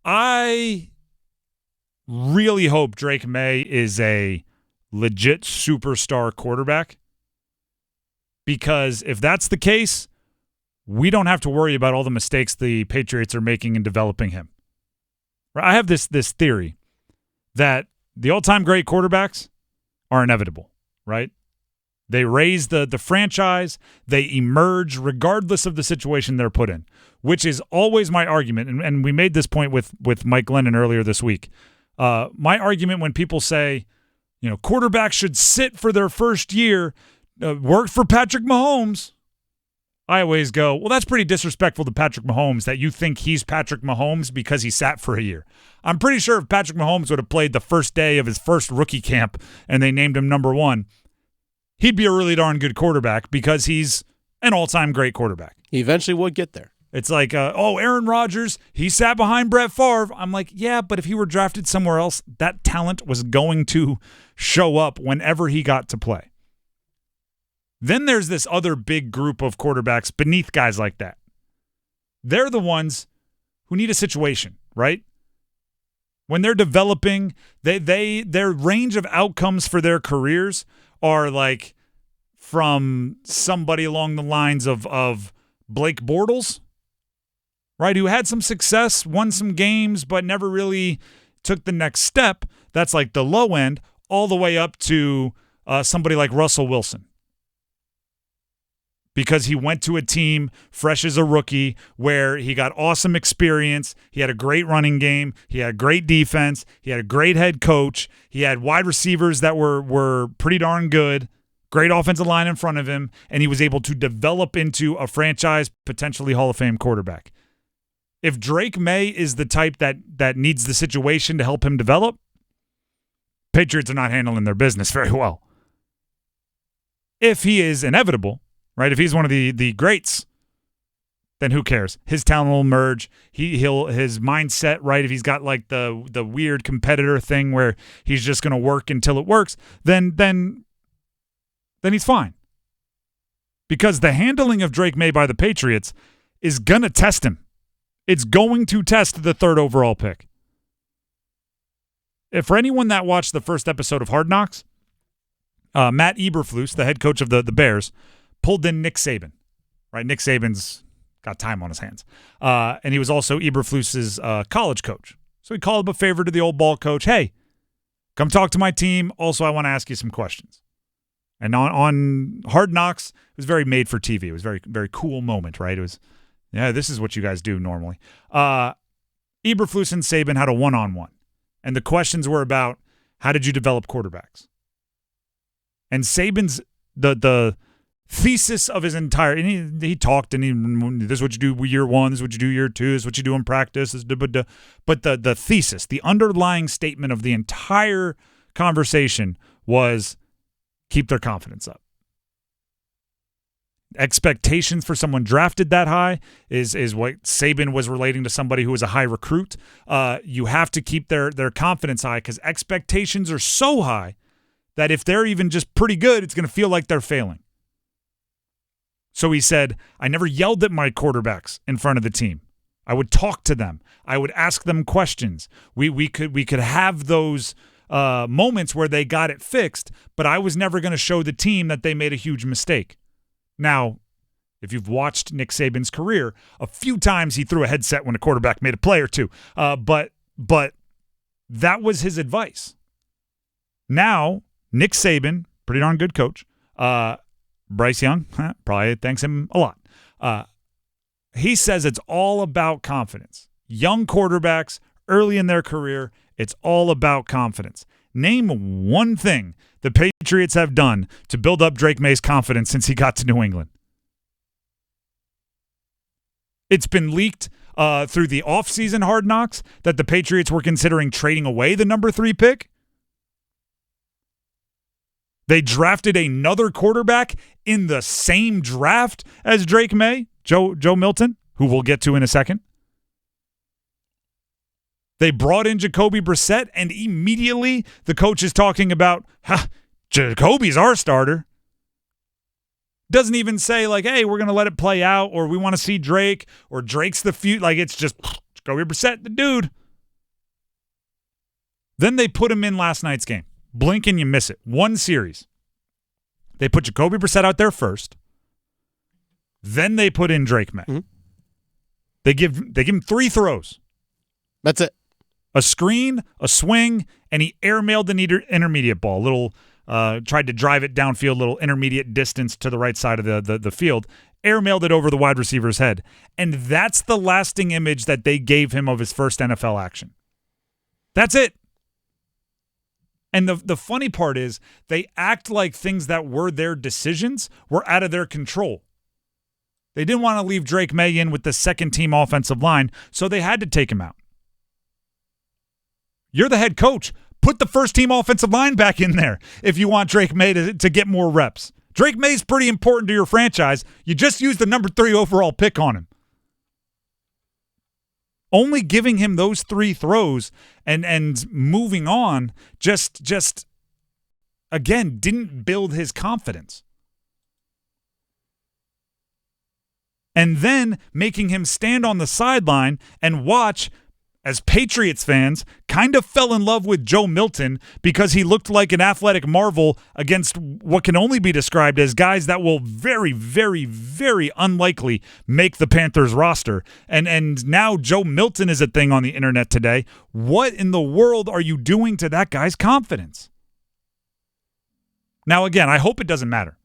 I really hope Drake Maye is a legit superstar quarterback, because if that's the case, we don't have to worry about all the mistakes the Patriots are making in developing him. I have this theory that the all-time great quarterbacks are inevitable, right? They raise the franchise. They emerge regardless of the situation they're put in, which is always my argument. And we made this point with Mike Glennon earlier this week. My argument when people say, quarterbacks should sit for their first year, worked for Patrick Mahomes, I always go, well, that's pretty disrespectful to Patrick Mahomes that you think he's Patrick Mahomes because he sat for a year. I'm pretty sure if Patrick Mahomes would have played the first day of his first rookie camp and they named him number 1, he'd be a really darn good quarterback because he's an all-time great quarterback. He eventually would get there. It's like, Aaron Rodgers, he sat behind Brett Favre. I'm like, yeah, but if he were drafted somewhere else, that talent was going to show up whenever he got to play. Then there's this other big group of quarterbacks beneath guys like that. They're the ones who need a situation, right? When they're developing, their range of outcomes for their careers are like from somebody along the lines of Blake Bortles, right, who had some success, won some games, but never really took the next step. That's like the low end, all the way up to somebody like Russell Wilson. Because he went to a team fresh as a rookie where he got awesome experience. He had a great running game. He had a great defense. He had a great head coach. He had wide receivers that were pretty darn good, great offensive line in front of him, and he was able to develop into a franchise, potentially Hall of Fame quarterback. If Drake Maye is the type that needs the situation to help him develop, Patriots are not handling their business very well. If he is inevitable, right? If he's one of the greats, then who cares? His talent will emerge. His mindset, right? If he's got like the weird competitor thing where he's just going to work until it works, then he's fine. Because the handling of Drake Maye by the Patriots is going to test him. It's going to test the 3rd overall pick. If for anyone that watched the first episode of Hard Knocks, Matt Eberflus, the head coach of the Bears, pulled in Nick Saban, right? Nick Saban's got time on his hands. And he was also Eberflus's college coach. So he called up a favor to the old ball coach. Hey, come talk to my team. Also, I want to ask you some questions. And on Hard Knocks, it was very made for TV. It was a very, very cool moment, right? It was, this is what you guys do normally. Eberflus and Saban had a one-on-one. And the questions were about, how did you develop quarterbacks? And Saban's, the thesis of his entire, and he talked, and this is what you do year 1, this is what you do year 2, this is what you do in practice, but the thesis, the underlying statement of the entire conversation was keep their confidence up. Expectations for someone drafted that high is what Saban was relating to somebody who was a high recruit. You have to keep their confidence high because expectations are so high that if they're even just pretty good, it's going to feel like they're failing. So he said, I never yelled at my quarterbacks in front of the team. I would talk to them. I would ask them questions. We could have those moments where they got it fixed, but I was never going to show the team that they made a huge mistake. Now, if you've watched Nick Saban's career, a few times he threw a headset when a quarterback made a play or two. But that was his advice. Now, Nick Saban, pretty darn good coach, Bryce Young probably thanks him a lot. He says it's all about confidence. Young quarterbacks, early in their career, it's all about confidence. Name one thing the Patriots have done to build up Drake Maye's confidence since he got to New England. It's been leaked through the offseason Hard Knocks that the Patriots were considering trading away the number 3 pick. They drafted another quarterback in the same draft as Drake Maye, Joe Milton, who we'll get to in a second. They brought in Jacoby Brissett, and immediately the coach is talking about, Jacoby's our starter. Doesn't even say, like, hey, we're going to let it play out, or we want to see Drake, or Drake's the future. Like, it's just Jacoby Brissett, the dude. Then they put him in last night's game. Blink and you miss it. One series. They put Jacoby Brissett out there first. Then they put in Drake Maye. Mm-hmm. They give him 3 throws. That's it. A screen, a swing, and he airmailed an intermediate ball. Little tried to drive it downfield, little intermediate distance to the right side of the field. Airmailed it over the wide receiver's head. And that's the lasting image that they gave him of his first NFL action. That's it. And the funny part is they act like things that were their decisions were out of their control. They didn't want to leave Drake Maye in with the second-team offensive line, so they had to take him out. You're the head coach. Put the first-team offensive line back in there if you want Drake Maye to get more reps. Drake May's pretty important to your franchise. You just used the number 3 overall pick on him. Only giving him those 3 throws and moving on just again, didn't build his confidence. And then making him stand on the sideline and watch as Patriots fans kind of fell in love with Joe Milton because he looked like an athletic marvel against what can only be described as guys that will very, very, very unlikely make the Panthers roster. And now Joe Milton is a thing on the internet today. What in the world are you doing to that guy's confidence? Now, again, I hope it doesn't matter,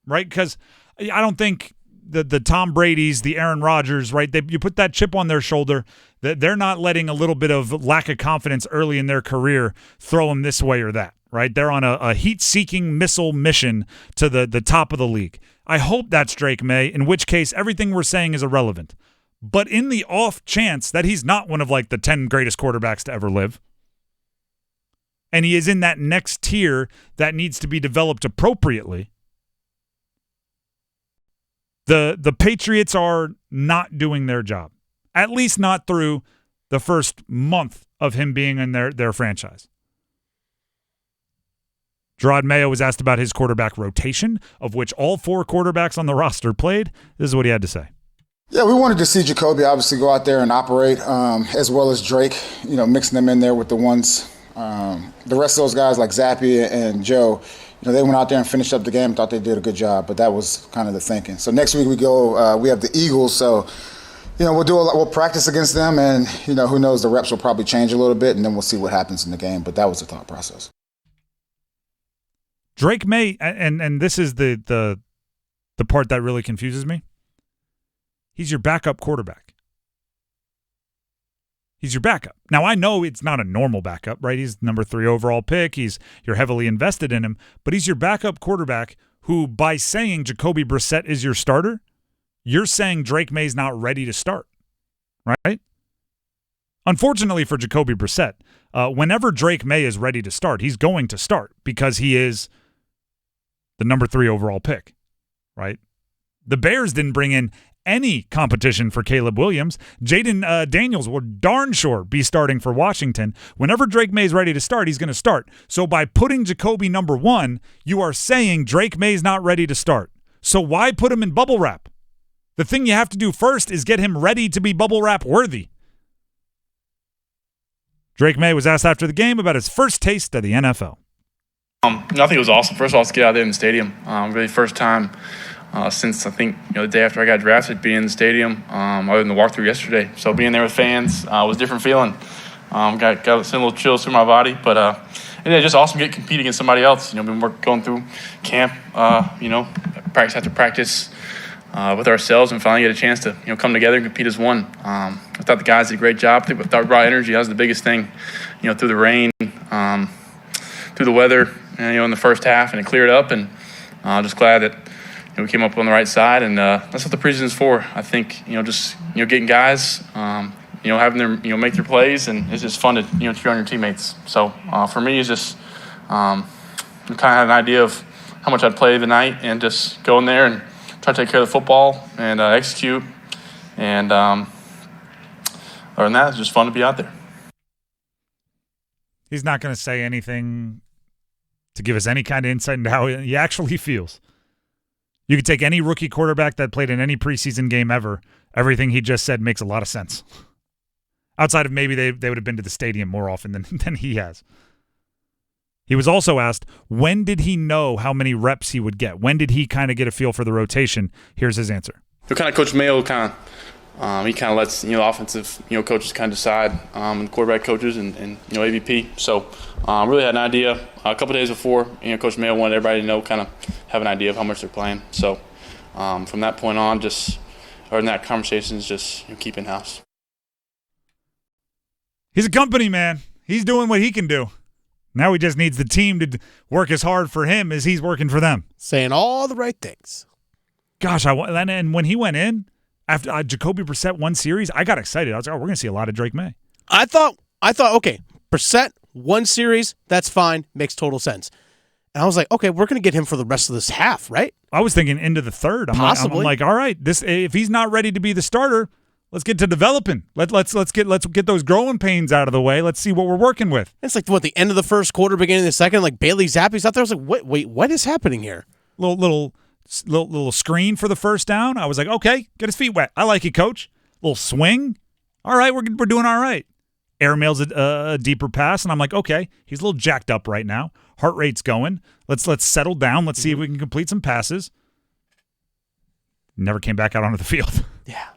right? Because I don't think the Tom Brady's, the Aaron Rodgers, right? You put that chip on their shoulder, that they're not letting a little bit of lack of confidence early in their career throw them this way or that, right? They're on a heat-seeking missile mission to the top of the league. I hope that's Drake Maye, in which case everything we're saying is irrelevant. But in the off chance that he's not one of like the 10 greatest quarterbacks to ever live, and he is in that next tier that needs to be developed appropriately, the Patriots are not doing their job, at least not through the first month of him being in their franchise. Gerard Mayo was asked about his quarterback rotation, of which all 4 quarterbacks on the roster played. This is what he had to say. Yeah, we wanted to see Jacoby obviously go out there and operate, as well as Drake, mixing them in there with the ones. The rest of those guys like Zappy and Joe, they went out there and finished up the game. Thought they did a good job, but that was kind of the thinking. So next week we go. We have the Eagles, so we'll practice against them, and who knows, the reps will probably change a little bit, and then we'll see what happens in the game. But that was the thought process. Drake Maye, and this is the part that really confuses me. He's your backup quarterback. He's your backup. Now, I know it's not a normal backup, right? He's number 3 overall pick. You're heavily invested in him, but he's your backup quarterback who, by saying Jacoby Brissett is your starter, you're saying Drake Maye's not ready to start, right? Unfortunately for Jacoby Brissett, whenever Drake Maye is ready to start, he's going to start because he is the number 3 overall pick, right? The Bears didn't bring in any competition for Caleb Williams. Jaden Daniels will darn sure be starting for Washington. Whenever Drake Maye's ready to start, he's going to start. So by putting Jacoby number 1, you are saying Drake Maye's not ready to start. So why put him in bubble wrap? The thing you have to do first is get him ready to be bubble wrap worthy. Drake Maye was asked after the game about his first taste of the NFL. I think it was awesome. First of all, to get out there in the stadium. Really first time since I think the day after I got drafted, being in the stadium, other than the walkthrough yesterday. So being there with fans was a different feeling. Got a little chills through my body, but just awesome to compete against somebody else. Been going through camp, practice after practice with ourselves, and finally get a chance to come together and compete as one. I thought the guys did a great job. I think with our raw energy, that was the biggest thing. Through the rain, through the weather, in the first half, and it cleared up, and just glad that we came up on the right side, and that's what the preseason is for. I think getting guys, having them make their plays, and it's just fun to cheer on your teammates. So for me, it's just kind of had an idea of how much I'd play the night, and just go in there and try to take care of the football and execute. And other than that, it's just fun to be out there. He's not going to say anything to give us any kind of insight into how he actually feels. You could take any rookie quarterback that played in any preseason game ever. Everything he just said makes a lot of sense. Outside of maybe they would have been to the stadium more often than he has. He was also asked, when did he know how many reps he would get? When did he kind of get a feel for the rotation? Here's his answer. So kind of Coach Maye he kind of lets offensive coaches kind of decide, and quarterback coaches and AVP. So really had an idea a couple days before. Coach Maye wanted everybody to know, kind of have an idea of how much they're playing. So from that point on, in that conversation is just keep in house. He's a company man. He's doing what he can do. Now he just needs the team to work as hard for him as he's working for them. Saying all the right things. Gosh, and when he went in, after Jacoby Brissett won series, I got excited. I was like, we're going to see a lot of Drake Maye. I thought, okay, Brissett, one series, that's fine, makes total sense. And I was like, okay, we're going to get him for the rest of this half, right? I was thinking into the third. Possibly. I'm like, all right, if he's not ready to be the starter, let's get to developing. Let's get those growing pains out of the way. Let's see what we're working with. It's like the end of the first quarter, beginning of the second, like Bailey Zappi's out there. I was like, wait, what is happening here? Little screen for the first down. I was like, okay, get his feet wet. I like it, coach. Little swing. All right, we're doing all right. Airmails a deeper pass, and I'm like, okay, he's a little jacked up right now. Heart rate's going. Let's settle down. Let's see if we can complete some passes. Never came back out onto the field. Yeah.